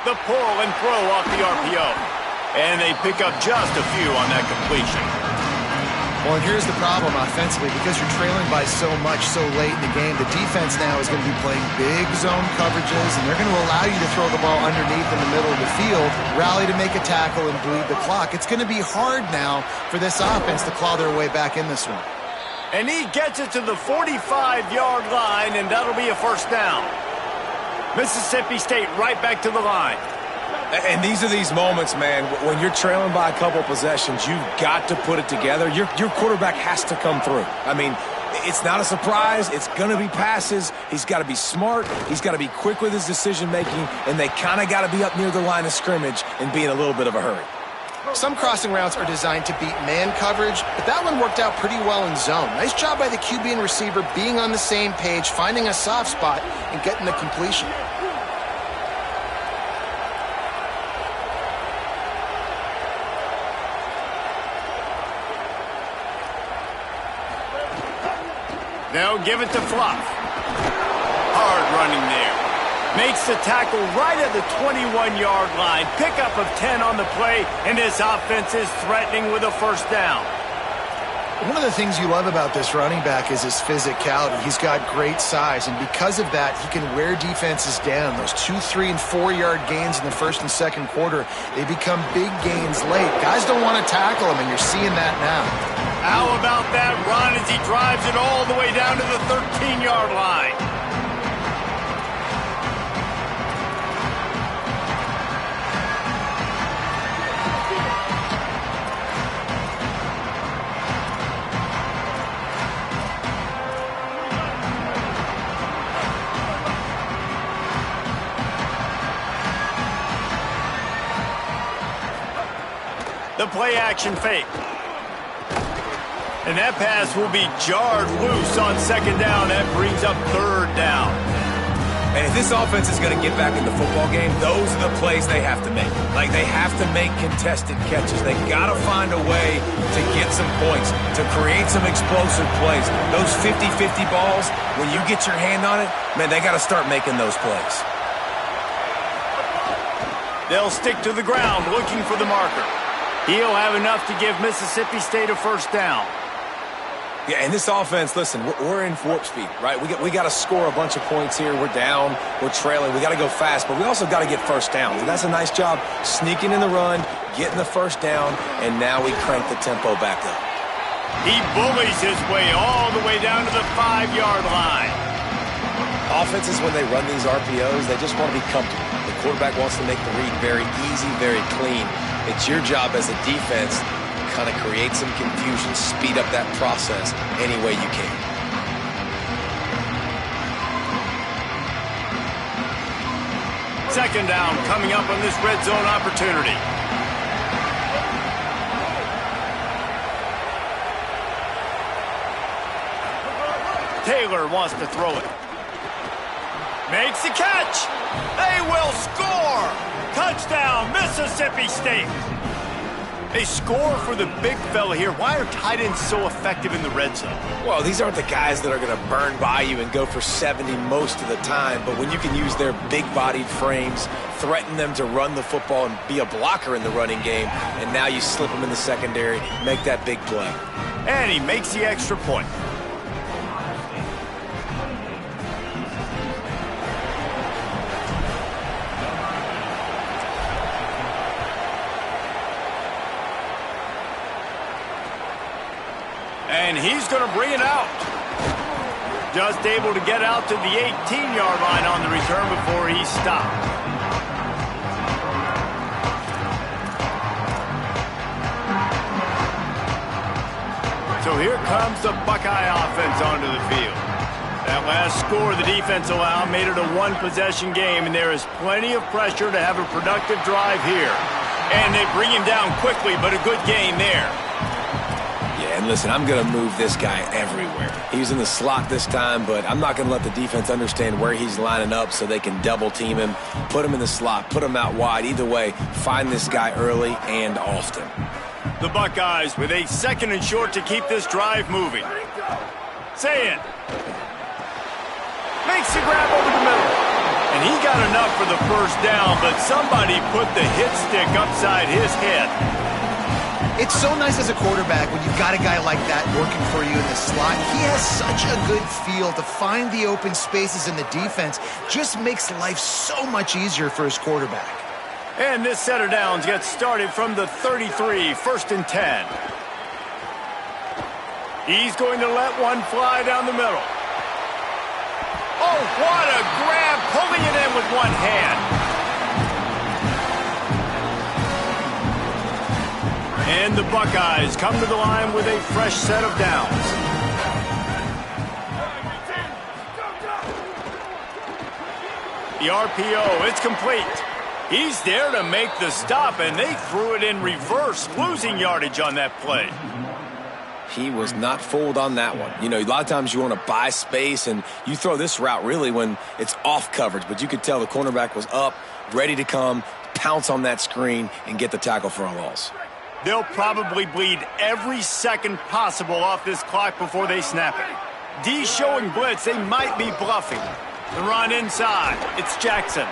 The pull and throw off the RPO. And they pick up just a few on that completion. Well, and here's the problem offensively. Because you're trailing by so much so late in the game, the defense now is going to be playing big zone coverages, and they're going to allow you to throw the ball underneath in the middle of the field, rally to make a tackle, and bleed the clock. It's going to be hard now for this offense to claw their way back in this one. And he gets it to the 45-yard line, and that'll be a first down. Mississippi State right back to the line. And these are these moments, man, when you're trailing by a couple possessions, you've got to put it together. Your quarterback has to come through. I mean, it's not a surprise. It's going to be passes. He's got to be smart. He's got to be quick with his decision-making, and they kind of got to be up near the line of scrimmage and be in a little bit of a hurry. Some crossing routes are designed to beat man coverage, but that one worked out pretty well in zone. Nice job by the QB and receiver being on the same page, finding a soft spot, and getting the completion. They'll give it to Fluff. Hard running there. Makes the tackle right at the 21-yard line. Pickup of 10 on the play, and this offense is threatening with a first down. One of the things you love about this running back is his physicality. He's got great size, and because of that, he can wear defenses down. Those 2-, 3-, and 4-yard gains in the first and second quarter, they become big gains late. Guys don't want to tackle him, and you're seeing that now. How about that run as he drives it all the way down to the 13-yard line? The play action fake. And that pass will be jarred loose on second down. That brings up third down. And if this offense is going to get back in the football game, those are the plays they have to make. Like, they have to make contested catches. They got to find a way to get some points, to create some explosive plays. Those 50-50 balls, when you get your hand on it, man, they got to start making those plays. They'll stick to the ground looking for the marker. He'll have enough to give Mississippi State a first down. Yeah, and this offense, listen, we're in warp speed, right? We got to score a bunch of points here. We're down, we're trailing. We got to go fast, but we also got to get first downs. And that's a nice job sneaking in the run, getting the first down, and now we crank the tempo back up. He bullies his way all the way down to the 5-yard line. Offenses, when they run these RPOs, they just want to be comfortable. The quarterback wants to make the read very easy, very clean. It's your job as a defense kind of create some confusion, speed up that process any way you can. Second down coming up on this red zone opportunity. Taylor wants to throw it. Makes the catch. They will score. Touchdown, Mississippi State. They score for the big fella here. Why are tight ends so effective in the red zone? Well, these aren't the guys that are going to burn by you and go for 70 most of the time, but when you can use their big-bodied frames, threaten them to run the football and be a blocker in the running game, and now you slip them in the secondary, make that big play. And he makes the extra point. And he's going to bring it out. Just able to get out to the 18-yard line on the return before he stopped. So here comes the Buckeye offense onto the field. That last score the defense allowed made it a one-possession game, and there is plenty of pressure to have a productive drive here. And they bring him down quickly, but a good game there. And listen, I'm going to move this guy everywhere. He's in the slot this time, but I'm not going to let the defense understand where he's lining up so they can double team him, put him in the slot, put him out wide. Either way, find this guy early and often. The Buckeyes with a second and short to keep this drive moving. Say it. Makes the grab over the middle. And he got enough for the first down, but somebody put the hit stick upside his head. It's so nice as a quarterback when you've got a guy like that working for you in the slot. He has such a good feel to find the open spaces in the defense. Just makes life so much easier for his quarterback. And this set of downs gets started from the 33, first and 10. He's going to let one fly down the middle. Oh, what a grab, pulling it in with one hand. And the Buckeyes come to the line with a fresh set of downs. The RPO, it's complete. He's there to make the stop, and they threw it in reverse, losing yardage on that play. He was not fooled on that one. You know, a lot of times you want to buy space, and you throw this route really when it's off coverage, but you could tell the cornerback was up, ready to come, pounce on that screen, and get the tackle for a loss. They'll probably bleed every second possible off this clock before they snap it. D showing blitz, they might be bluffing. The run inside, it's Jackson.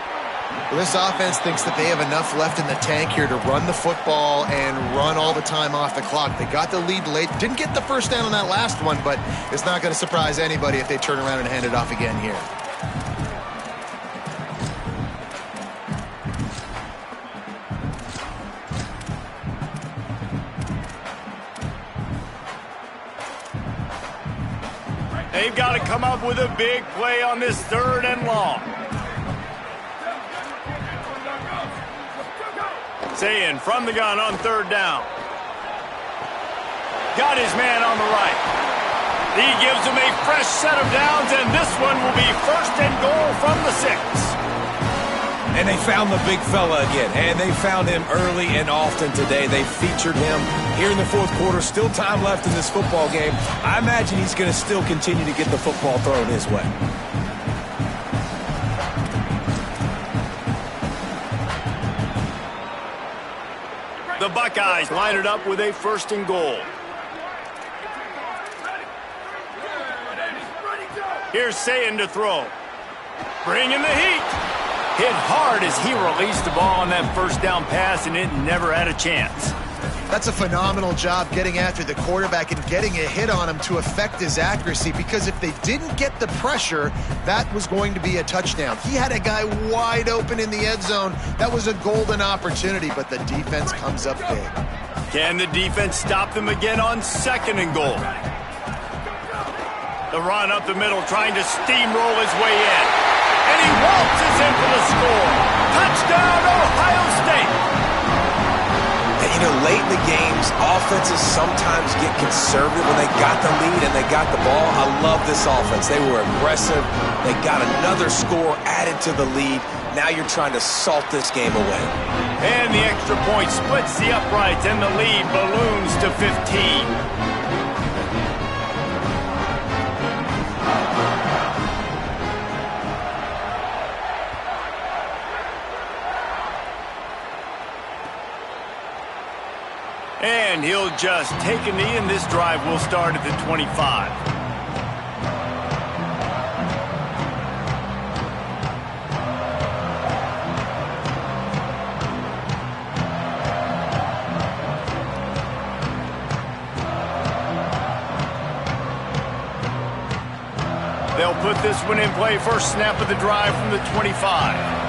Well, this offense thinks that they have enough left in the tank here to run the football and run all the time off the clock. They got the lead late. Didn't get the first down on that last one, but it's not going to surprise anybody if they turn around and hand it off again here. They've got to come up with a big play on this third and long. Sayin from the gun on third down. Got his man on the right. He gives him a fresh set of downs, and this one will be first and goal from the 6. And they found the big fella again, and they found him early and often today. They featured him here in the fourth quarter. Still time left in this football game. I imagine he's going to still continue to get the football thrown his way. The Buckeyes line it up with a 1st and goal. Here's Sayin to throw. Bringing the heat. Hit hard as he released the ball on that 1st down pass, and it never had a chance. That's a phenomenal job getting after the quarterback and getting a hit on him to affect his accuracy, because if they didn't get the pressure, that was going to be a touchdown. He had a guy wide open in the end zone. That was a golden opportunity, but the defense comes up big. Can the defense stop them again on 2nd and goal? The run up the middle, trying to steamroll his way in. And he waltzes in for the score. Touchdown, Ohio State. And, you know, late in the games, offenses sometimes get conservative when they got the lead and they got the ball. I love this offense. They were aggressive. They got another score added to the lead. Now you're trying to salt this game away. And the extra point splits the uprights, and the lead balloons to 15. And he'll just take a knee, and this drive will start at the 25. They'll put this one in play. First snap of the drive from the 25.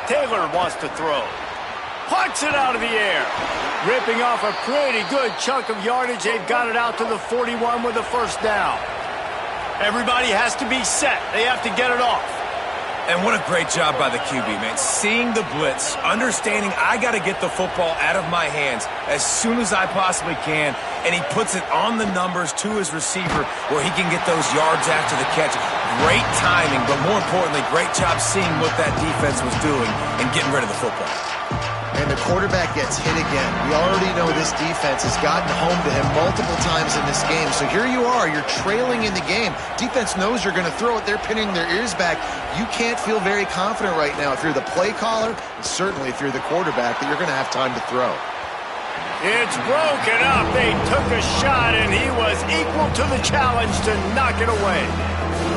Taylor wants to throw. Pucks it out of the air. Ripping off a pretty good chunk of yardage. They've got it out to the 41 with a 1st down. Everybody has to be set. They have to get it off. And what a great job by the QB, man. Seeing the blitz, understanding I got to get the football out of my hands as soon as I possibly can, and he puts it on the numbers to his receiver where he can get those yards after the catch. Great timing, but more importantly, great job seeing what that defense was doing and getting rid of the football. And the quarterback gets hit again. We already know this defense has gotten home to him multiple times in this game. So here you are, you're trailing in the game. Defense knows you're going to throw it. They're pinning their ears back. You can't feel very confident right now if you're the play caller, and certainly if you're the quarterback, that you're going to have time to throw. It's broken up. They took a shot, and he was equal to the challenge to knock it away.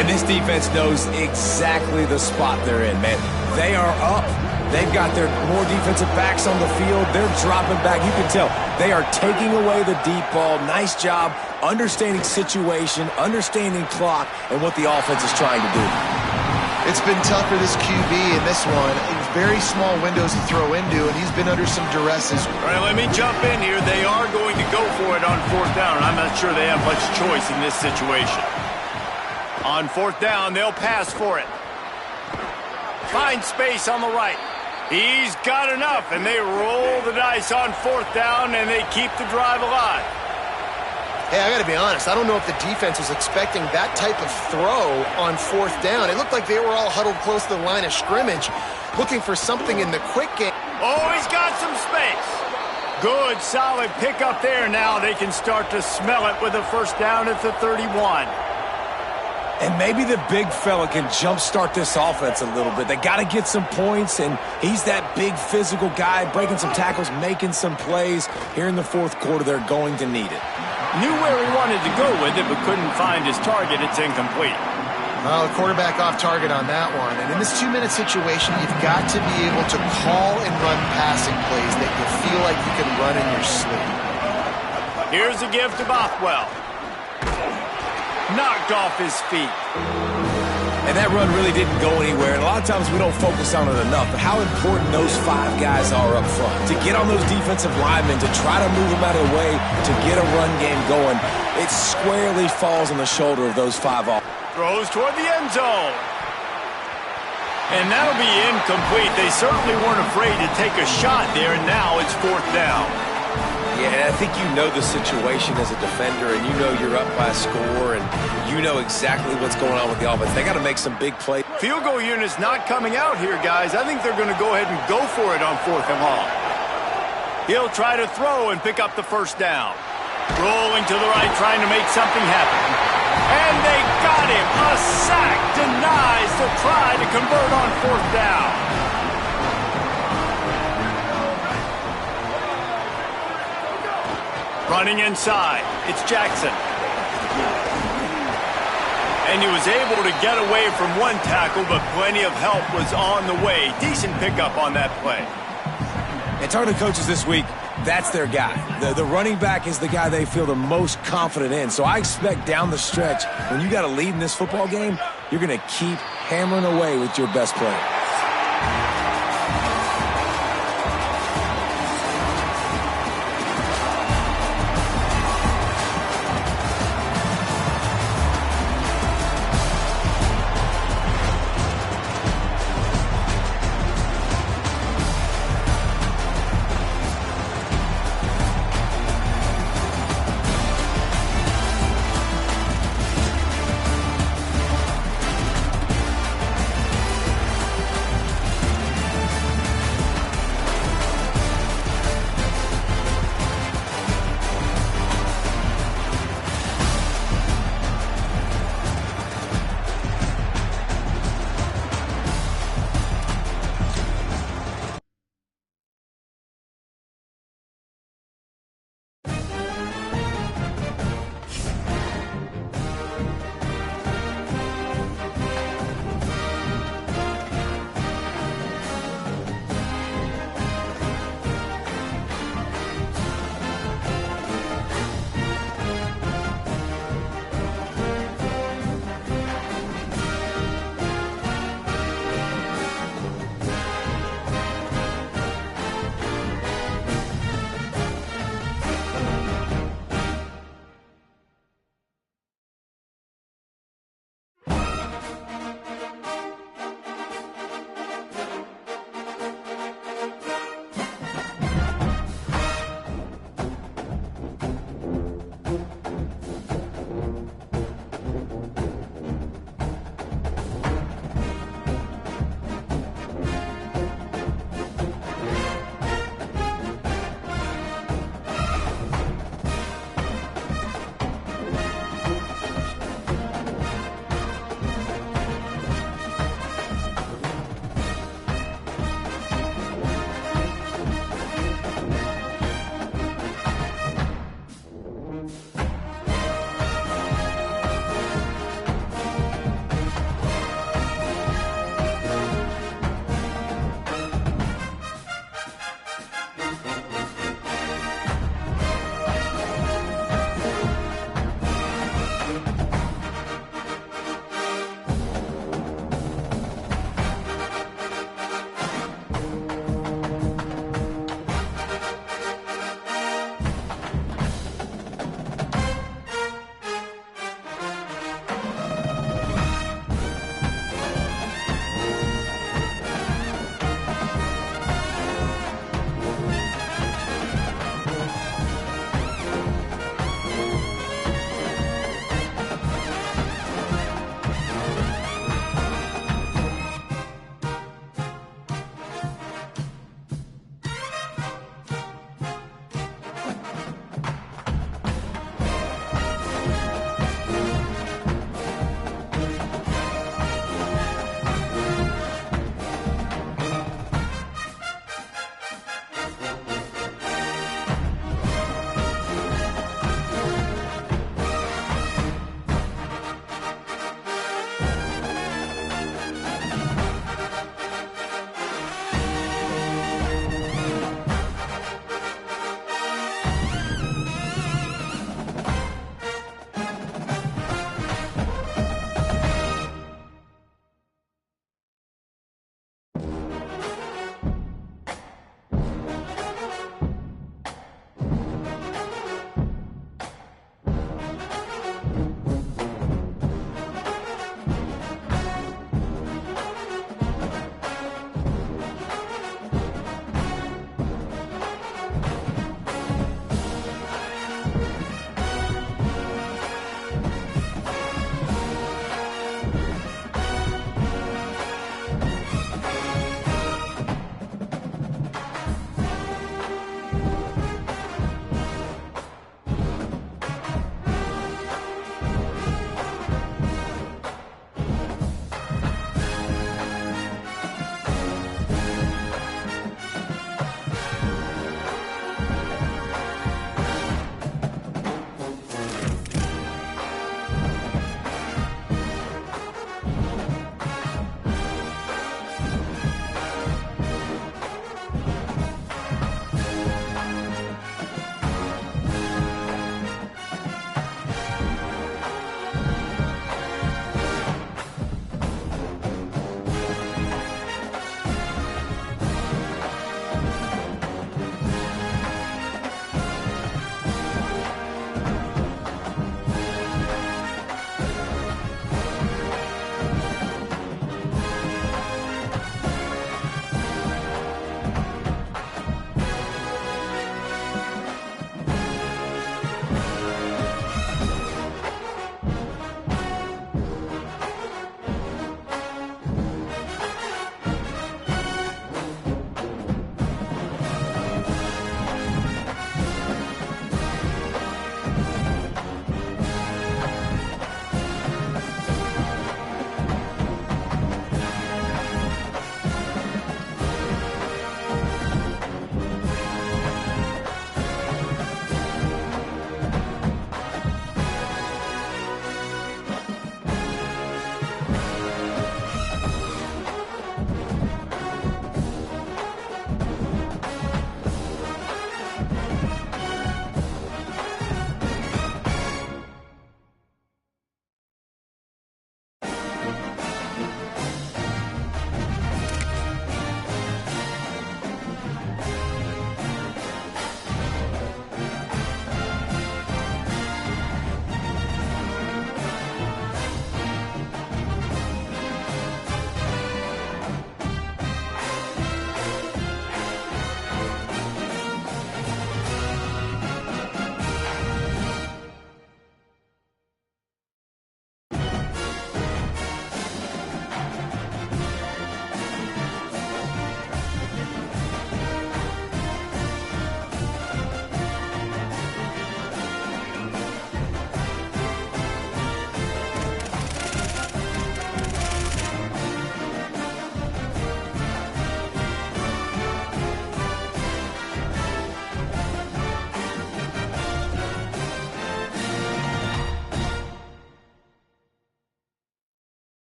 And this defense knows exactly the spot they're in, man. They are up. They've got their more defensive backs on the field. They're dropping back. You can tell they are taking away the deep ball. Nice job understanding situation, understanding clock, and what the offense is trying to do. It's been tough for this QB in this one. Very small windows to throw into, and he's been under some duress as well. All right, let me jump in here. They are going to go for it on 4th down. I'm not sure they have much choice in this situation. On 4th down, they'll pass for it. Find space on the right. He's got enough, and they roll the dice on 4th down, and they keep the drive alive. Hey, I got to be honest. I don't know if the defense was expecting that type of throw on 4th down. It looked like they were all huddled close to the line of scrimmage, looking for something in the quick game. Oh, he's got some space. Good, solid pickup there. Now they can start to smell it with a 1st down at the 31. And maybe the big fella can jumpstart this offense a little bit. They got to get some points, and he's that big physical guy, breaking some tackles, making some plays. Here in the 4th quarter, they're going to need it. Knew where he wanted to go with it, but couldn't find his target. It's incomplete. Well, the quarterback off target on that one. And in this 2-minute situation, you've got to be able to call and run passing plays that you feel like you can run in your sleep. Here's a give to Bothwell. Knocked off his feet. And that run really didn't go anywhere. And a lot of times we don't focus on it enough. But how important those 5 guys are up front. To get on those defensive linemen, to try to move them out of the way, to get a run game going, it squarely falls on the shoulder of those 5 offenses. Throws toward the end zone. And that'll be incomplete. They certainly weren't afraid to take a shot there, and now it's 4th down. Yeah, and I think you know the situation as a defender, and you know you're up by a score, and you know exactly what's going on with the offense. They got to make some big plays. Field goal unit's not coming out here, guys. I think they're going to go ahead and go for it on 4th and long. He'll try to throw and pick up the 1st down. Rolling to the right, trying to make something happen. And they got him. A sack denies the try to convert on 4th down. Running inside, it's Jackson. And he was able to get away from one tackle, but plenty of help was on the way. Decent pickup on that play. And talking to coaches this week, that's their guy. The running back is the guy they feel the most confident in. So I expect down the stretch, when you got a lead in this football game, you're going to keep hammering away with your best player.